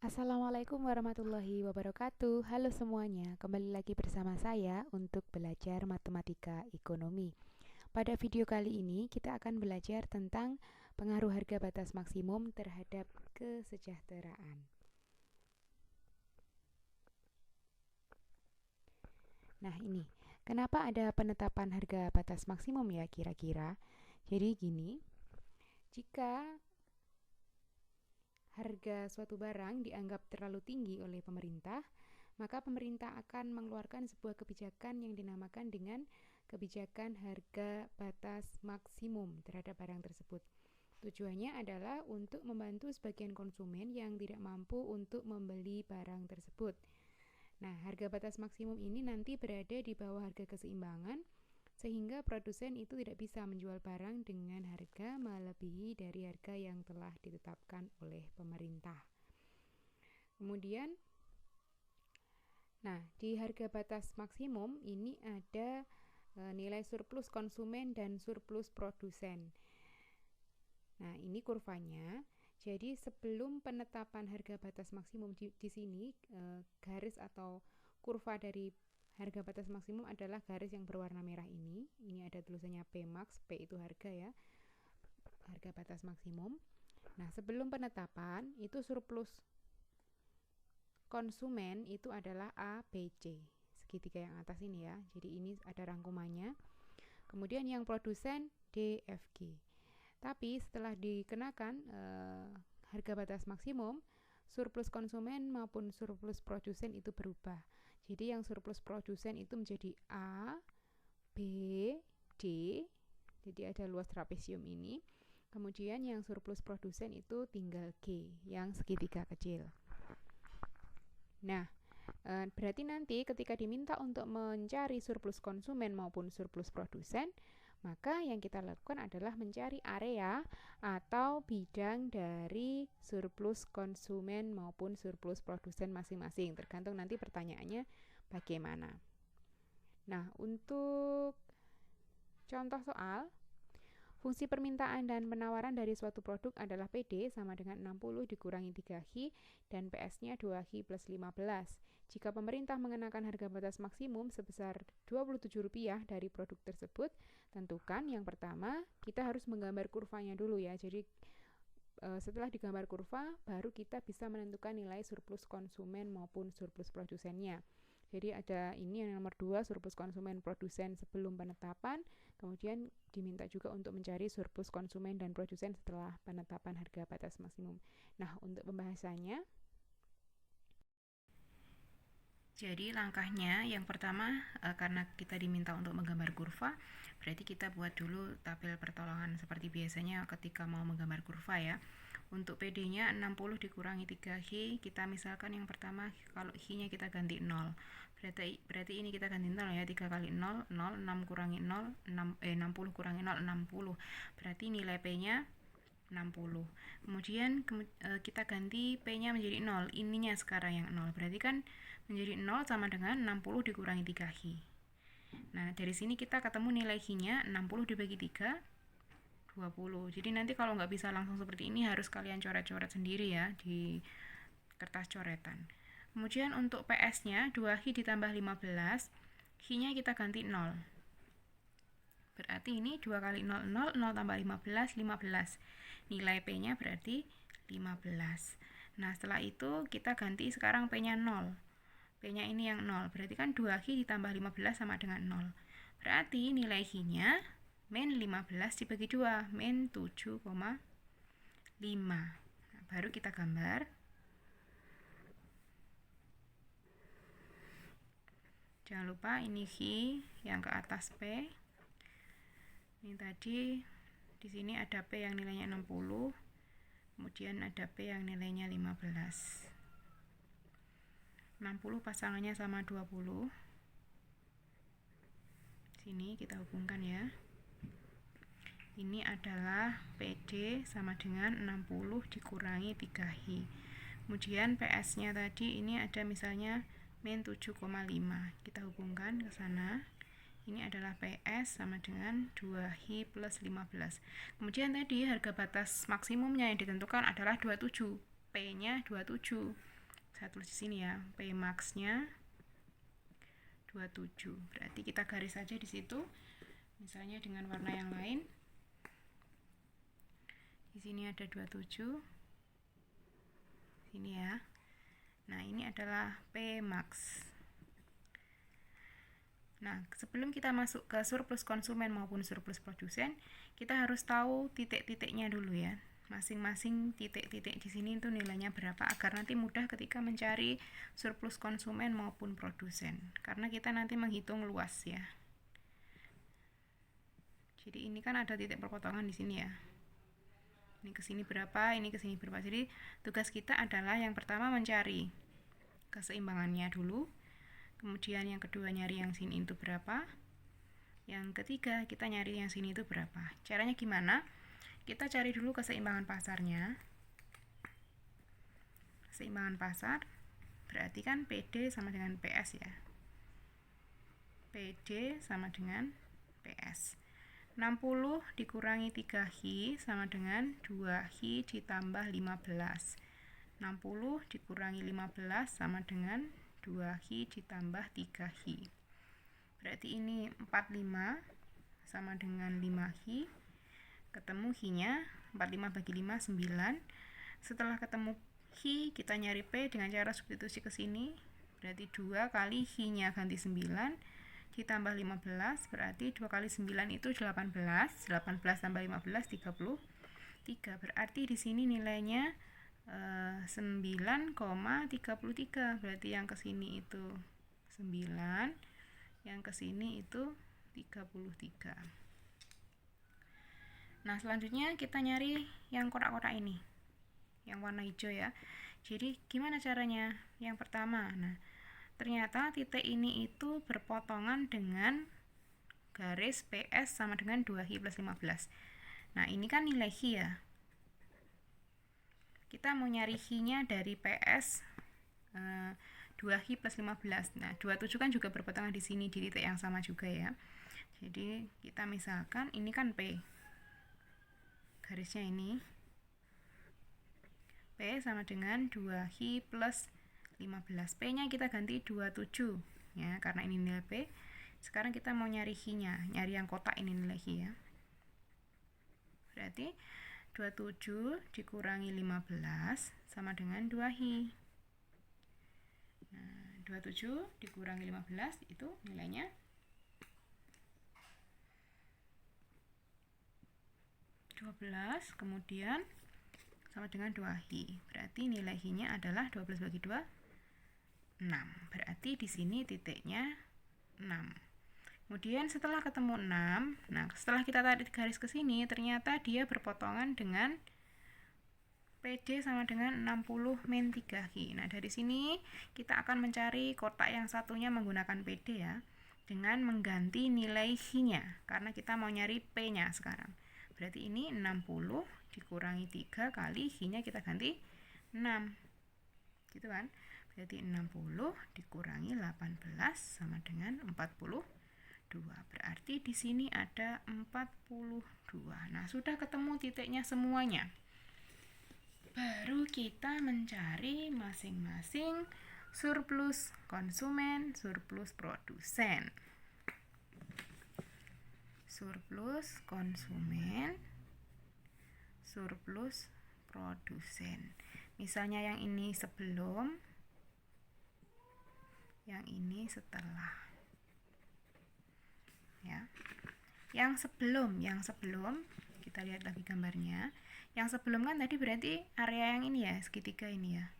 Assalamualaikum warahmatullahi wabarakatuh. Halo semuanya, kembali lagi bersama saya untuk belajar matematika ekonomi. Pada video kali ini kita akan belajar tentang pengaruh harga batas maksimum terhadap kesejahteraan. Nah ini, kenapa ada penetapan harga batas maksimum ya kira-kira? Jadi gini, jika harga suatu barang dianggap terlalu tinggi oleh pemerintah, maka pemerintah akan mengeluarkan sebuah kebijakan yang dinamakan dengan kebijakan harga batas maksimum terhadap barang tersebut. Tujuannya adalah untuk membantu sebagian konsumen yang tidak mampu untuk membeli barang tersebut. Nah, harga batas maksimum ini nanti berada di bawah harga keseimbangan, sehingga produsen itu tidak bisa menjual barang dengan harga melebihi dari harga yang telah ditetapkan oleh pemerintah. Kemudian, di harga batas maksimum ini ada nilai surplus konsumen dan surplus produsen. Nah, ini kurvanya. Jadi sebelum penetapan harga batas maksimum di sini garis atau kurva dari harga batas maksimum adalah garis yang berwarna merah ini. Ini ada tulisannya P max, P itu harga ya. Harga batas maksimum. Nah, sebelum penetapan itu surplus konsumen itu adalah A, B, C. Segitiga yang atas ini ya. Jadi ini ada rangkumannya. Kemudian yang produsen D, F, G. Tapi setelah dikenakan harga batas maksimum, surplus konsumen maupun surplus produsen itu berubah. Jadi yang surplus produsen itu menjadi A, B, D. Jadi ada luas trapesium ini. Kemudian yang surplus produsen itu tinggal G, yang segitiga kecil. Nah, berarti nanti ketika diminta untuk mencari surplus konsumen maupun surplus produsen, maka yang kita lakukan adalah mencari area atau bidang dari surplus konsumen maupun surplus produsen masing-masing. Tergantung nanti pertanyaannya bagaimana. Nah, untuk contoh soal, fungsi permintaan dan penawaran dari suatu produk adalah PD sama dengan 60 dikurangi 3H dan PS-nya 2H plus 15. Jika pemerintah mengenakan harga batas maksimum sebesar Rp27 dari produk tersebut, tentukan yang pertama kita harus menggambar kurvanya dulu ya. Jadi setelah digambar kurva, baru kita bisa menentukan nilai surplus konsumen maupun surplus produsennya. Jadi ada ini yang nomor 2, surplus konsumen produsen sebelum penetapan. Kemudian diminta juga untuk mencari surplus konsumen dan produsen setelah penetapan harga batas maksimum. Nah, untuk pembahasannya, jadi langkahnya yang pertama, karena kita diminta untuk menggambar kurva, berarti kita buat dulu tabel pertolongan seperti biasanya ketika mau menggambar kurva ya. Untuk PD-nya 60 dikurangi 3H, kita misalkan yang pertama kalau H-nya kita ganti 0. Berarti ini kita ganti 0 ya, 3 kali 0, 0, 6 kurangi 0, 60 kurangi 0, 60. Berarti nilai P-nya 60. Kemudian kita ganti P-nya menjadi 0. Ininya sekarang yang 0. Berarti kan menjadi 0 sama dengan 60 dikurangi 3H. Nah, dari sini kita ketemu nilai H-nya 60 dibagi 3, 20. Jadi nanti kalau nggak bisa langsung seperti ini harus kalian coret-coret sendiri ya di kertas coretan. Kemudian untuk PS-nya 2H ditambah 15, H-nya kita ganti 0. Berarti ini 2 kali 0, 0, 0 tambah 15, 15. Nilai P-nya berarti 15. Nah, setelah itu kita ganti sekarang P-nya 0. P-nya ini yang 0. Berarti kan 2H ditambah 15 sama dengan 0. Berarti nilai H-nya min 15 dibagi 2, min 7,5. Nah, baru kita gambar. Jangan lupa ini H yang ke atas P. Ini tadi di sini ada P yang nilainya 60. Kemudian ada P yang nilainya 15. 60 pasangannya sama 20. Sini kita hubungkan ya. Ini adalah PD sama dengan 60 dikurangi 3H. Kemudian PS-nya tadi ini ada misalnya min 7,5. Kita hubungkan ke sana. Ini adalah PS sama dengan 2H plus 15. Kemudian tadi harga batas maksimumnya yang ditentukan adalah 27. P-nya 27. Saya tulis di sini ya, P max-nya 27. Berarti kita garis saja di situ. Misalnya dengan warna yang lain. Di sini ada 27. Sini ya. Nah, ini adalah P max. Nah, sebelum kita masuk ke surplus konsumen maupun surplus produsen, kita harus tahu titik-titiknya dulu ya. Masing-masing titik-titik di sini itu nilainya berapa agar nanti mudah ketika mencari surplus konsumen maupun produsen. Karena kita nanti menghitung luas ya. Jadi ini kan ada titik perpotongan di sini ya. Ini ke sini berapa, ini ke sini berapa. Jadi tugas kita adalah yang pertama mencari keseimbangannya dulu. Kemudian yang kedua nyari yang sini itu berapa. Yang ketiga kita nyari yang sini itu berapa. Caranya gimana? Kita cari dulu keseimbangan pasarnya. Keseimbangan pasar berarti kan PD sama dengan PS ya. PD sama dengan PS. 60 dikurangi 3Hi sama dengan 2Hi ditambah 15. 60 dikurangi 15 sama dengan 2Hi ditambah 3Hi. Berarti ini 45 sama dengan 5Hi. Ketemu Hi-nya, 45 bagi 5, 9. Setelah ketemu Hi, kita nyari P dengan cara substitusi ke sini. Berarti 2 kali Hi-nya ganti 9 ditambah 15, berarti 2 kali 9 itu 18. 18 tambah 15, 33. Berarti di sini nilainya 9,33. Berarti yang ke sini itu 9, yang ke sini itu 33. Nah, selanjutnya kita nyari yang kotak-kotak ini, yang warna hijau ya. Jadi gimana caranya? Yang pertama, nah ternyata titik ini itu berpotongan dengan garis PS sama dengan 2Hi plus 15. Nah, ini kan nilai Hi ya. Kita mau nyari Hi-nya dari PS 2Hi plus 15. Nah, 27 kan juga berpotongan di sini di titik yang sama juga ya. Jadi kita misalkan ini kan P. Garisnya ini. P sama dengan 2Hi plus 15. P-nya kita ganti 27 ya, karena ini nilai P. Sekarang kita mau nyari Hi-nya, nyari yang kotak ini nilai Hi ya. Berarti 27 dikurangi 15 sama dengan 2Hi. Nah, 27 dikurangi 15 itu nilainya 12, kemudian sama dengan 2Hi. Berarti nilai Hi-nya adalah 12 bagi 2, 6. Berarti di sini titiknya 6. Kemudian setelah ketemu 6, nah setelah kita tarik garis ke sini, ternyata dia berpotongan dengan PD sama dengan 60 min 3Hi. Nah, dari sini kita akan mencari kotak yang satunya menggunakan PD ya, dengan mengganti nilai Hi-nya, karena kita mau nyari P-nya sekarang. Berarti ini 60 dikurangi 3 kali Hi-nya kita ganti 6. Gitu kan? Berarti 60 dikurangi 18 sama dengan 42. Berarti di sini ada 42. Nah, sudah ketemu titiknya semuanya. Baru kita mencari masing-masing surplus konsumen, surplus produsen. Surplus konsumen, surplus produsen. Misalnya yang ini sebelum, yang ini setelah. Ya. Yang sebelum kita lihat lagi gambarnya. Yang sebelum kan tadi berarti area yang ini ya, segitiga ini ya.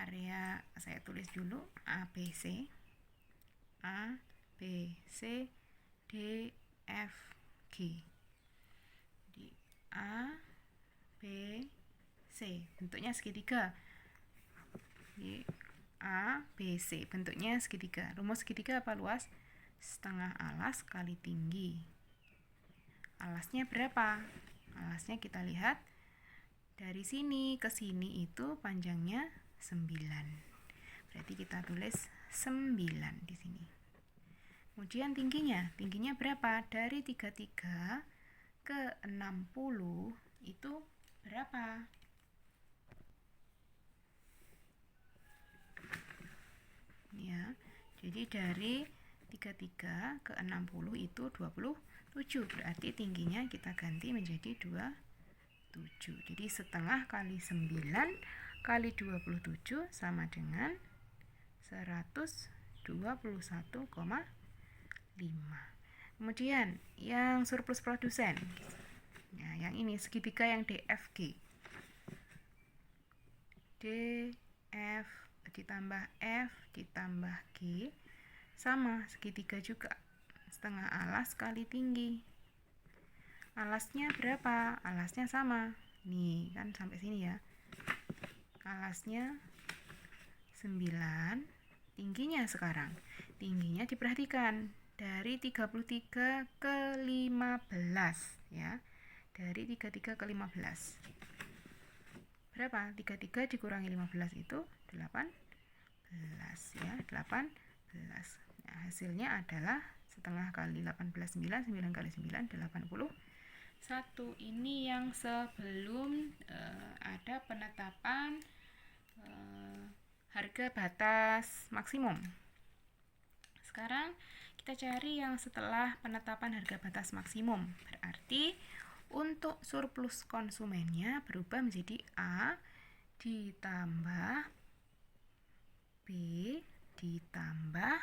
Area saya tulis dulu ABC. A, B, C, D, F, G. Jadi A, B, C bentuknya segitiga. Jadi A, B, C bentuknya segitiga. Rumus segitiga apa luas? Setengah alas kali tinggi. Alasnya berapa? Alasnya kita lihat dari sini ke sini itu panjangnya 9. Berarti kita tulis 9 di sini. Kemudian tingginya berapa? Dari 33 ke 60 itu berapa? Jadi dari 33 ke 60 itu 27. Berarti tingginya kita ganti menjadi 27. Jadi setengah kali 9 kali 27 sama dengan 121,5. Kemudian yang surplus produsen. Nah, yang ini segitiga yang DFG. DF ditambah F ditambah G sama segitiga juga, setengah alas kali tinggi. Alasnya berapa? Alasnya sama nih kan, sampai sini ya. Alasnya 9, tingginya sekarang, tingginya diperhatikan dari 33 ke 15 ya, dari 33 ke 15 berapa? 33 dikurangi 15 itu 18 ya, 18. Nah, hasilnya adalah setengah kali 18, 9 kali 9, 81. Ini yang sebelum ada penetapan harga batas maksimum. Sekarang kita cari yang setelah penetapan harga batas maksimum. Berarti untuk surplus konsumennya berubah menjadi A ditambah B ditambah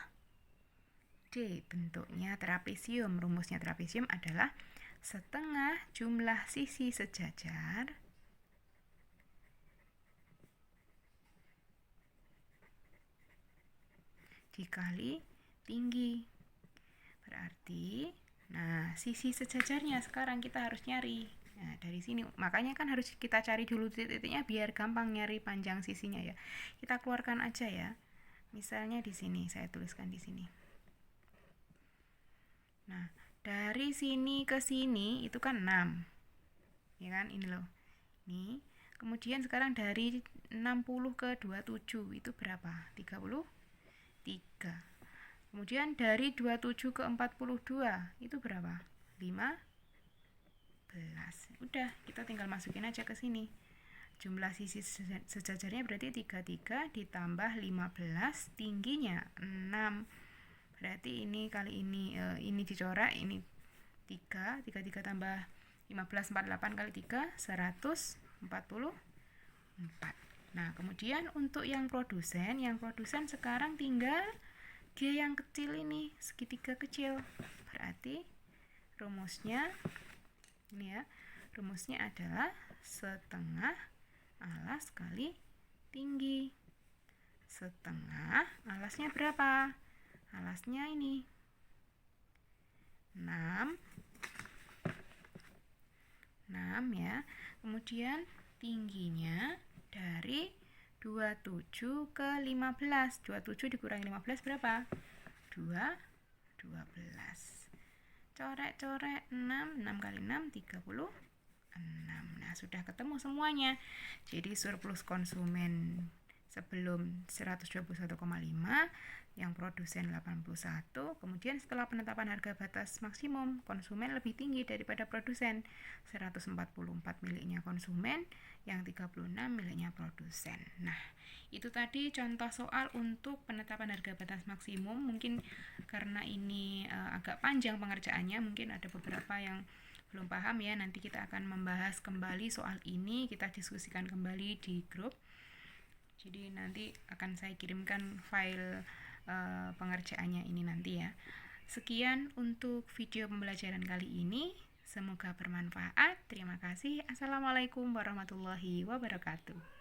D. Bentuknya trapesium. Rumusnya trapesium adalah setengah jumlah sisi sejajar dikali tinggi. Berarti, nah, sisi sejajarnya sekarang kita harus nyari. Nah, dari sini, makanya kan harus kita cari dulu titik-titiknya biar gampang nyari panjang sisinya ya. Kita keluarkan aja ya. Misalnya di sini, saya tuliskan di sini. Nah, dari sini ke sini itu kan 6. Ya kan, ini loh. Nih, kemudian sekarang dari 60 ke 27 itu berapa? 33. Kemudian dari 27 ke 42 itu berapa? 15. Udah, kita tinggal masukin aja ke sini. Jumlah sisi sejajarnya berarti 33 ditambah 15, tingginya 6. Berarti ini kali ini dicoret, ini 3 tambah 15, 48 kali 3, 144. Nah, kemudian untuk yang produsen sekarang tinggal G yang kecil ini, segitiga kecil. Berarti rumusnya ini ya. Rumusnya adalah setengah alas kali tinggi. Setengah alasnya berapa? Alasnya ini 6 ya. Kemudian tingginya dari 27 ke 15. 27 dikurangi 15 berapa? 12. Coret-coret 6 kali 6 36. Nah, sudah ketemu semuanya. Jadi surplus konsumen sebelum 121,5, yang produsen 81, kemudian setelah penetapan harga batas maksimum, konsumen lebih tinggi daripada produsen, 144 miliknya konsumen, yang 36 miliknya produsen. Nah, itu tadi contoh soal untuk penetapan harga batas maksimum. Mungkin karena ini agak panjang pengerjaannya, mungkin ada beberapa yang belum paham ya. Nanti kita akan membahas kembali soal ini, kita diskusikan kembali di grup. Jadi nanti akan saya kirimkan file pengerjaannya ini nanti ya. Sekian untuk video pembelajaran kali ini. Semoga bermanfaat. Terima kasih. Assalamualaikum warahmatullahi wabarakatuh.